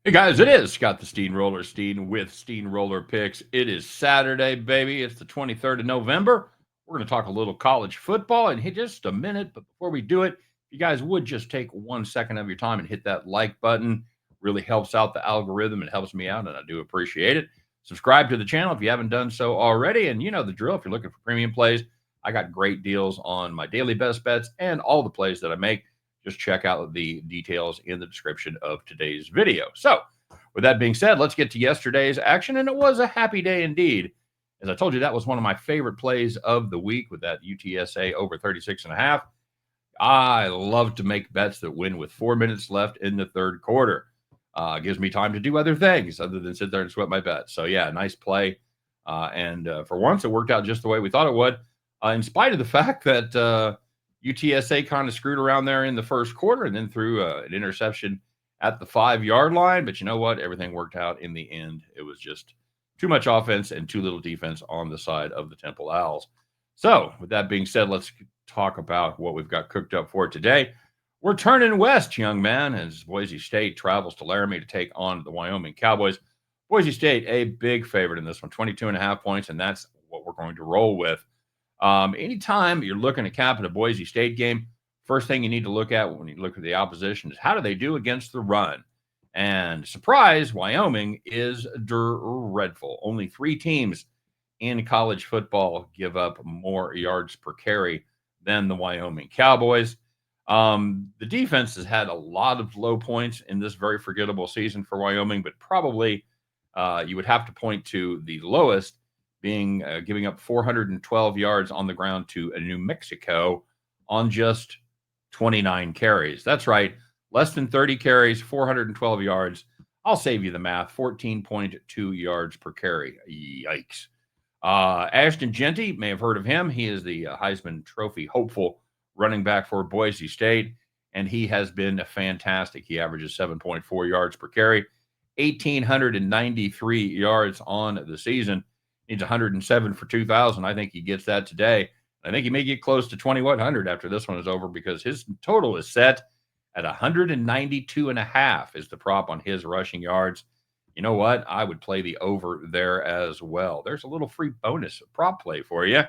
Hey guys, it is Scott the Steamroller Steen with Steamroller Picks. It is Saturday, baby. It's the 23rd of November. We're going to talk a little college football in just a minute. But before we do it, if you guys would just take 1 second of your time and hit that like button, really helps out the algorithm. It helps me out, and I do appreciate it. Subscribe to the channel if you haven't done so already. And you know the drill. If you're looking for premium plays, I got great deals on my daily best bets and all the plays that I make. Just check out the details in the description of today's video. So, with that being said, let's get to yesterday's action. And it was a happy day indeed. As I told you, that was one of my favorite plays of the week with that UTSA over 36.5. I love to make bets that win with 4 minutes left in the third quarter. Gives me time to do other things other than sit there and sweat my bets. So, yeah, nice play. And for once, it worked out just the way we thought it would, in spite of the fact that UTSA kind of screwed around there in the first quarter and then threw an interception at the 5-yard line. But you know what? Everything worked out in the end. It was just too much offense and too little defense on the side of the Temple Owls. So, with that being said, let's talk about what we've got cooked up for today. We're turning west, young man, as Boise State travels to Laramie to take on the Wyoming Cowboys. Boise State, a big favorite in this one, 22.5 points, and that's what we're going to roll with. Anytime you're looking at capping a Boise State game, first thing you need to look at when you look at the opposition is how do they do against the run? And surprise, Wyoming is dreadful. Only 3 teams in college football give up more yards per carry than the Wyoming Cowboys. The defense has had a lot of low points in this very forgettable season for Wyoming, but probably you would have to point to the lowest being giving up 412 yards on the ground to New Mexico on just 29 carries. That's right. Less than 30 carries, 412 yards. I'll save you the math. 14.2 yards per carry. Yikes. Ashton Genty, may have heard of him. He is the Heisman Trophy hopeful running back for Boise State, and he has been fantastic. He averages 7.4 yards per carry, 1,893 yards on the season. Needs 107 for 2,000. I think he gets that today. I think he may get close to 2,100 after this one is over because his total is set at 192.5 is the prop on his rushing yards. You know what? I would play the over there as well. There's a little free bonus prop play for you.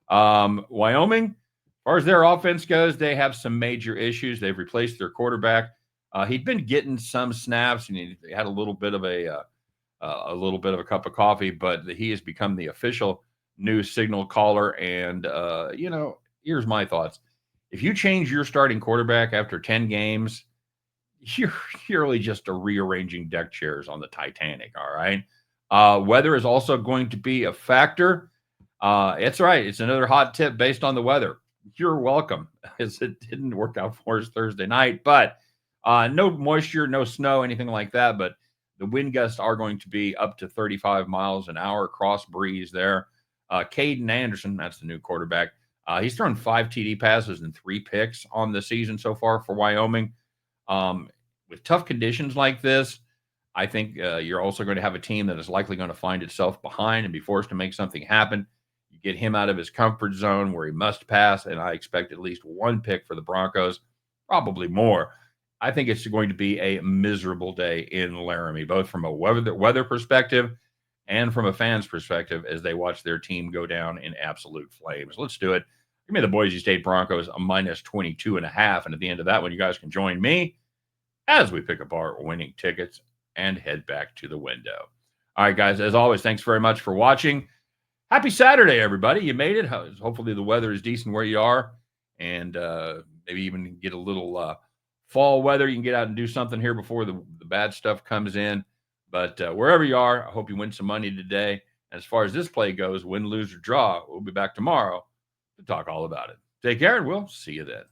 Wyoming, as far as their offense goes, they have some major issues. They've replaced their quarterback. He'd been getting some snaps and he had a little bit of a cup of coffee, but he has become the official new signal caller. And, here's my thoughts. If you change your starting quarterback after 10 games, you're really just rearranging deck chairs on the Titanic. All right. Weather is also going to be a factor. It's right. It's another hot tip based on the weather. You're welcome, as it didn't work out for us Thursday night, but no moisture, no snow, anything like that. But the wind gusts are going to be up to 35 miles an hour, cross breeze there. Caden Anderson, that's the new quarterback. He's thrown 5 TD passes and 3 picks on the season so far for Wyoming. With tough conditions like this, I think you're also going to have a team that is likely going to find itself behind and be forced to make something happen. You get him out of his comfort zone where he must pass, and I expect at least 1 pick for the Broncos, probably more. I think it's going to be a miserable day in Laramie, both from a weather perspective and from a fan's perspective as they watch their team go down in absolute flames. Let's do it. Give me the Boise State Broncos a minus 22.5. And at the end of that one, you guys can join me as we pick apart winning tickets and head back to the window. All right, guys, as always, thanks very much for watching. Happy Saturday, everybody. You made it. Hopefully the weather is decent where you are and maybe even get a little fall weather. You can get out and do something here before the bad stuff comes in. But wherever you are, I hope you win some money today. As far as this play goes, win, lose, or draw, we'll be back tomorrow to talk all about it. Take care, and we'll see you then.